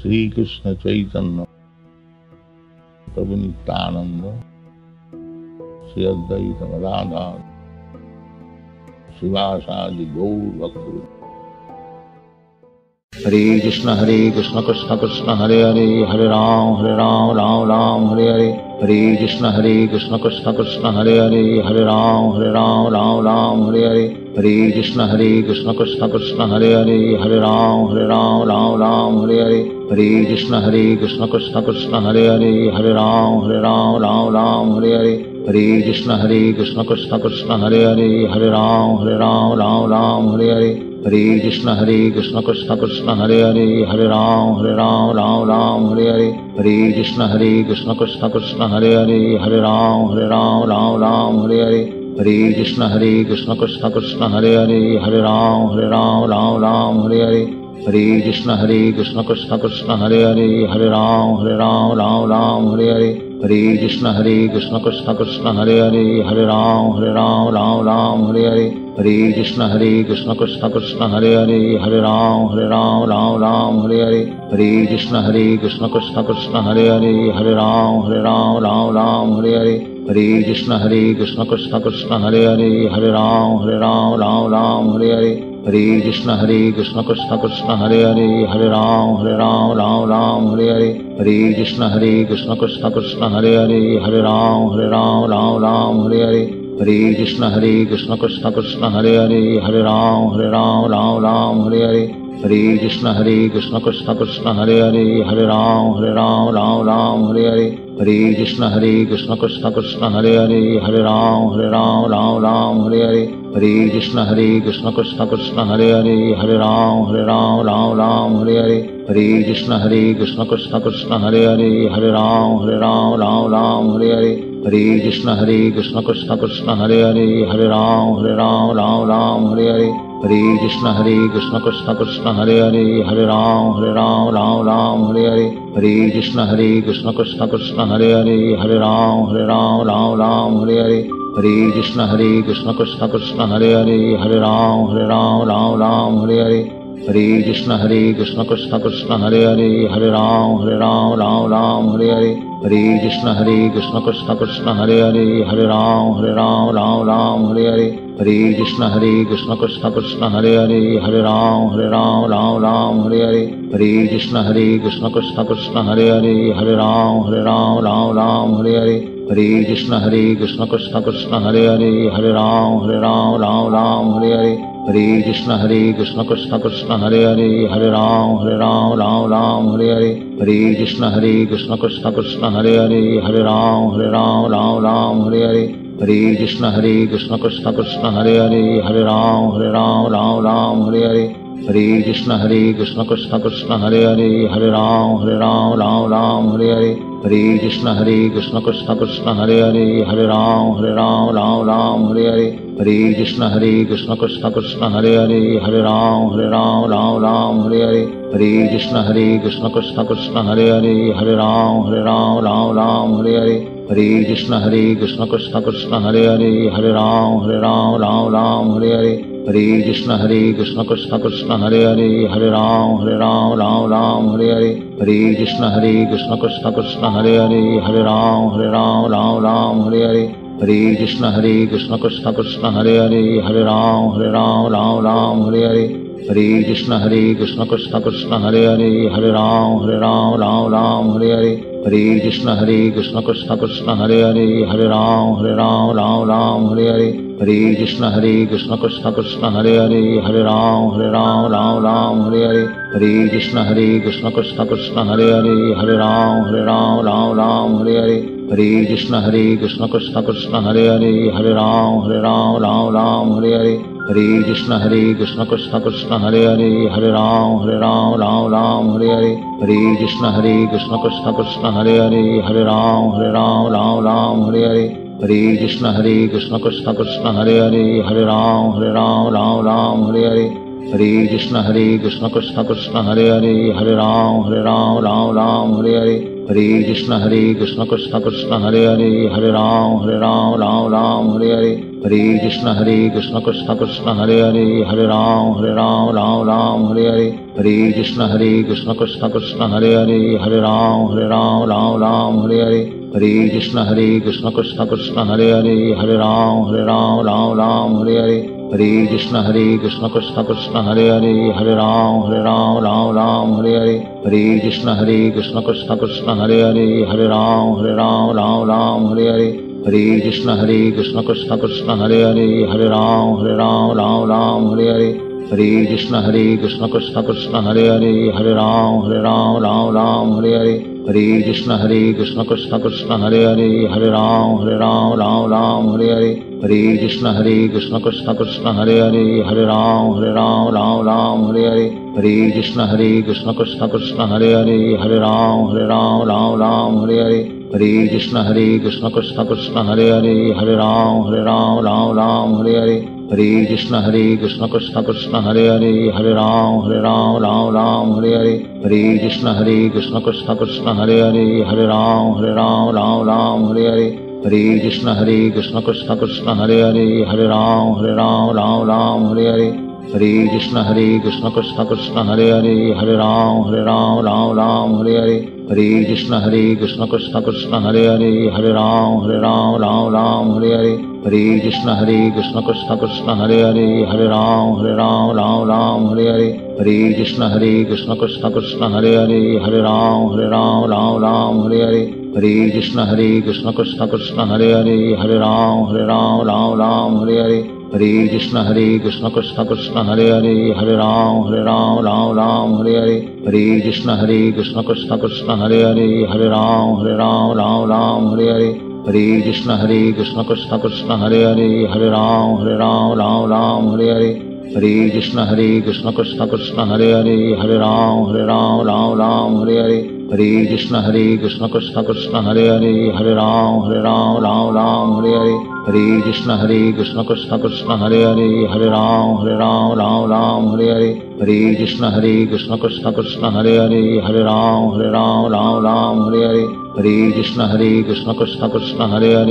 श्री कृष्ण चैतन्य प्रभु नित्यानंद श्री अद्वैत गदाधर शिवासादि गौर भक्त। हरे कृष्ण कृष्ण कृष्ण हरे हरे, हरे राम राम राम हरे हरे। हरे कृष्ण कृष्ण कृष्ण हरे हरे, हरे राम राम हरे हरे। हरे कृष्ण कृष्ण कृष्ण हरे हरे, हरे राम राम हरे हरे। हरे कृष्ण कृष्ण कृष्ण हरे हरे, हरे राम राम हरे हरे। हरे कृष्ण कृष्ण कृष्ण हरे हरे, हरे राम राम हरे हरे। हरे कृष्ण कृष्ण कृष्ण हरे हरे, हरे राम हरे हरे। हरे कृष्ण कृष्ण कृष्ण हरे हरे, हरे राम हरे हरे। हरे कृष्ण कृष्ण कृष्ण हरे हरे, हरे राम हरे हरे। हरे कृष्ण कृष्ण कृष्ण हरे हरे, हरे राम हरे हरे। हरे कृष्ण कृष्ण कृष्ण हरे हरे, हरे राम हरे हरे। हरे कृष्ण कृष्ण कृष्ण हरे हरे, हरे राम हरे हरे। हरे कृष्ण कृष्ण कृष्ण हरे हरे, हरे राम हरे हरे। हरे कृष्ण कृष्ण कृष्ण हरे हरे, हरे राम हरे हरे। हरे कृष्ण कृष्ण कृष्ण हरे हरे, हरे राम हरे हरे। हरे कृष्ण कृष्ण कृष्ण हरे हरे, हरे राम हरे हरे। हरे कृष्ण कृष्ण कृष्ण हरे हरे, हरे राम हरे हरे। हरे कृष्ण कृष्ण कृष्ण हरे हरे, हरे राम हरे हरे। हरे कृष्ण कृष्ण कृष्ण हरे हरे, हरे राम हरे हरे। हरे कृष्ण कृष्ण कृष्ण हरे हरे, हरे राम हरे हरे। हरे कृष्ण कृष्ण कृष्ण हरे हरे, हरे राम हरे हरे। हरे कृष्ण कृष्ण कृष्ण हरे हरे, हरे राम हरे हरे। हरे कृष्ण कृष्ण कृष्ण हरे हरे, हरे राम हरे हरे। हरे कृष्ण कृष्ण कृष्ण हरे हरे, हरे राम हरे हरे। हरे कृष्ण कृष्ण कृष्ण हरे हरे, हरे राम हरे हरे। हरे कृष्ण कृष्ण कृष्ण हरे हरे, हरे राम हरे हरे। हरे कृष्ण कृष्ण कृष्ण हरे हरे, हरे राम हरे हरे। हरे कृष्ण कृष्ण कृष्ण हरे हरे, हरे राम हरे हरे। हरे कृष्ण कृष्ण कृष्ण हरे हरे, हरे राम हरे हरे। हरे कृष्ण कृष्ण कृष्ण हरे हरे, हरे राम हरे हरे। हरे कृष्ण कृष्ण कृष्ण हरे हरे, हरे राम हरे हरे। हरे कृष्ण कृष्ण कृष्ण हरे हरे, हरे राम हरे हरे। हरे कृष्ण कृष्ण कृष्ण हरे हरे, हरे राम हरे हरे। हरे कृष्ण कृष्ण कृष्ण हरे हरे, हरे राम हरे हरे। हरे कृष्ण कृष्ण कृष्ण हरे हरे, हरे राम हरे हरे। हरे कृष्ण कृष्ण कृष्ण हरे हरे, हरे राम हरे हरे। हरे कृष्ण कृष्ण कृष्ण हरे हरे, हरे राम हरे हरे। हरे कृष्ण कृष्ण कृष्ण हरे हरे, हरे राम हरे हरे। हरे कृष्ण कृष्ण कृष्ण हरे हरे, हरे राम हरे हरे। हरे कृष्ण कृष्ण कृष्ण हरे हरे, हरे राम हरे हरे। हरे कृष्ण कृष्ण कृष्ण हरे हरे, हरे राम हरे हरे। हरे कृष्ण कृष्ण कृष्ण हरे हरे, हरे राम हरे हरे। हरे कृष्ण कृष्ण कृष्ण हरे हरे, हरे राम हरे हरे। हरे कृष्ण कृष्ण कृष्ण हरे हरे, हरे राम हरे हरे। हरे कृष्ण कृष्ण कृष्ण हरे हरे, हरे राम हरे हरे। हरे कृष्ण कृष्ण कृष्ण हरे हरे, हरे राम हरे हरे। हरे कृष्ण कृष्ण कृष्ण हरे हरे, हरे राम हरे हरे। हरे कृष्ण कृष्ण कृष्ण हरे हरे, हरे राम हरे हरे। हरे कृष्ण कृष्ण कृष्ण हरे हरे, हरे राम हरे हरे। हरे कृष्ण कृष्ण कृष्ण हरे हरे, हरे राम हरे हरे। हरे कृष्ण कृष्ण कृष्ण हरे राम राम राम हरे हरे, हरे कृष्ण कृष्ण कृष्ण हरे राम राम राम हरे हरे, हरे कृष्ण कृष्ण कृष्ण हरे राम राम हरे हरे, हरे कृष्ण कृष्ण कृष्ण हरे राम राम हरे हरे, हरे कृष्ण कृष्ण कृष्ण हरे राम राम हरे हरे, हरे कृष्ण कृष्ण कृष्ण हरे राम राम हरे हरे, हरे कृष्ण कृष्ण कृष्ण हरे राम राम हरे हरे, हरे कृष्ण कृष्ण कृष्ण हरे राम राम हरे हरे, हरे कृष्ण कृष्ण कृष्ण हरे राम राम हरे हरे, हरे कृष्ण कृष्ण कृष्ण हरे राम राम हरे हरे, हरे कृष्ण कृष्ण कृष्ण हरे राम राम हरे हरे, हरे कृष्ण कृष्ण कृष्ण हरे राम राम हरे हरे, हरे कृष्ण कृष्ण कृष्ण हरे राम राम हरे हरे, हरे कृष्ण कृष्ण कृष्ण हरे राम राम हरे हरे, हरे कृष्ण कृष्ण कृष्ण हरे राम राम हरे हरे, हरे कृष्ण कृष्ण कृष्ण हरे राम राम हरे हरे, हरे कृष्ण कृष्ण कृष्ण हरे राम राम हरे हरे, हरे कृष्ण कृष्ण कृष्ण हरे राम राम हरे हरे, हरे कृष्ण कृष्ण कृष्ण हरे राम राम हरे हरे, हरे कृष्ण कृष्ण कृष्ण हरे राम राम हरे हरे, हरे कृष्ण कृष्ण कृष्ण हरे राम राम हरे हरे, हरे कृष्ण कृष्ण कृष्ण हरे राम राम हरे हरे, हरे कृष्ण कृष्ण कृष्ण हरे राम राम हरे हरे, हरे कृष्ण कृष्ण कृष्ण हरे राम राम हरे हरे, हरे कृष्ण कृष्ण कृष्ण हरे राम राम हरे हरे, हरे कृष्ण कृष्ण कृष्ण हरे राम राम हरे हरे, हरे कृष्ण कृष्ण कृष्ण हरे राम राम हरे हरे, हरे कृष्ण कृष्ण कृष्ण हरे राम राम हरे हरे, हरे कृष्ण कृष्ण कृष्ण हरे राम राम हरे हरे, हरे कृष्ण कृष्ण कृष्ण हरे राम राम हरे हरे, हरे कृष्ण कृष्ण कृष्ण हरे राम राम हरे हरे, हरे कृष्ण कृष्ण कृष्ण हरे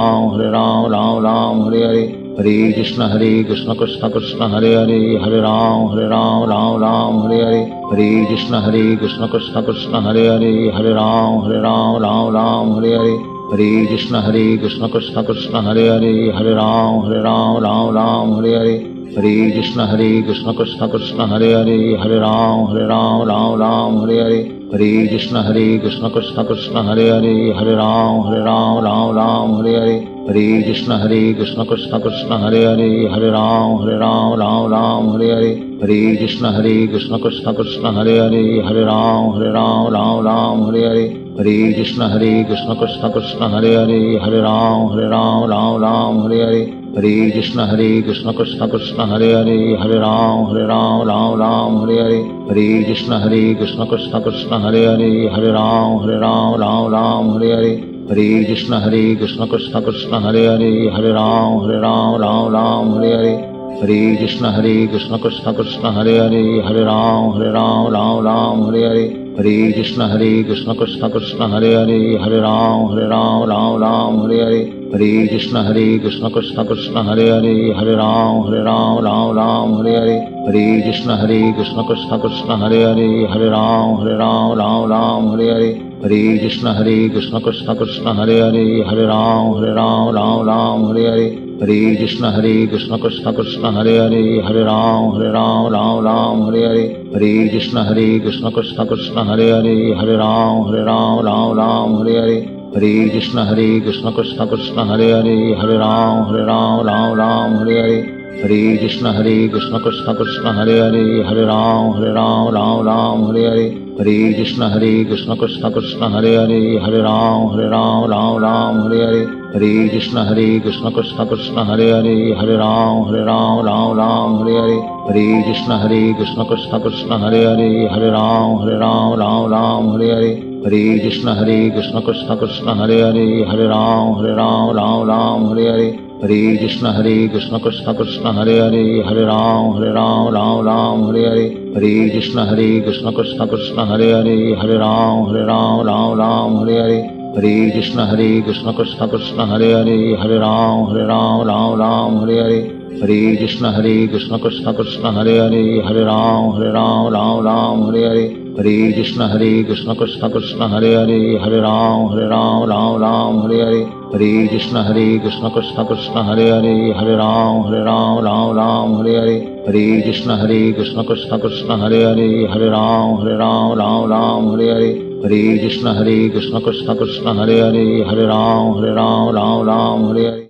राम राम हरे हरे, हरे कृष्ण कृष्ण कृष्ण हरे राम राम हरे हरे, हरे कृष्ण कृष्ण कृष्ण हरे राम राम हरे हरे, हरे कृष्ण कृष्ण कृष्ण हरे राम राम हरे हरे, हरे कृष्ण कृष्ण कृष्ण हरे राम राम हरे हरे, हरे कृष्ण कृष्ण कृष्ण हरे राम राम हरे हरे, हरे कृष्ण कृष्ण कृष्ण हरे राम राम हरे हरे, हरे कृष्ण कृष्ण कृष्ण हरे राम राम हरे हरे, हरे कृष्ण कृष्ण कृष्ण हरे राम राम हरे हरे, हरे कृष्ण कृष्ण कृष्ण हरे राम राम हरे हरे, हरे कृष्ण कृष्ण कृष्ण हरे राम राम हरे हरे, हरे कृष्ण कृष्ण कृष्ण हरे राम राम हरे हरे, हरे कृष्ण कृष्ण कृष्ण हरे राम राम हरे हरे, हरे कृष्ण कृष्ण कृष्ण हरे राम राम हरे हरे, हरे कृष्ण कृष्ण कृष्ण हरे राम राम हरे हरे, हरे कृष्ण कृष्ण कृष्ण हरे राम राम हरे हरे, हरे कृष्ण कृष्ण कृष्ण हरे राम राम हरे हरे, हरे कृष्ण कृष्ण कृष्ण हरे राम राम हरे हरे, हरे कृष्ण कृष्ण कृष्ण हरे राम राम हरे हरे, हरे कृष्ण कृष्ण कृष्ण हरे राम राम हरे हरे, हरे कृष्ण कृष्ण कृष्ण हरे राम राम हरे हरे, हरे कृष्ण कृष्ण कृष्ण हरे हरे, हरे राम राम राम हरे हरे, हरे कृष्ण कृष्ण कृष्ण हरे हरे, हरे राम राम राम हरे हरे, हरे कृष्ण कृष्ण कृष्ण हरे हरे, हरे राम राम हरे हरे, हरे कृष्ण कृष्ण कृष्ण हरे हरे, हरे राम राम हरे हरे, हरे कृष्ण कृष्ण कृष्ण हरे हरे, हरे राम राम हरे हरे, हरे कृष्ण कृष्ण कृष्ण हरे हरे, हरे राम हरे हरे, हरे कृष्ण कृष्ण कृष्ण हरे हरे, हरे राम हरे हरे, हरे कृष्ण कृष्ण कृष्ण हरे हरे, हरे राम राम हरे हरे।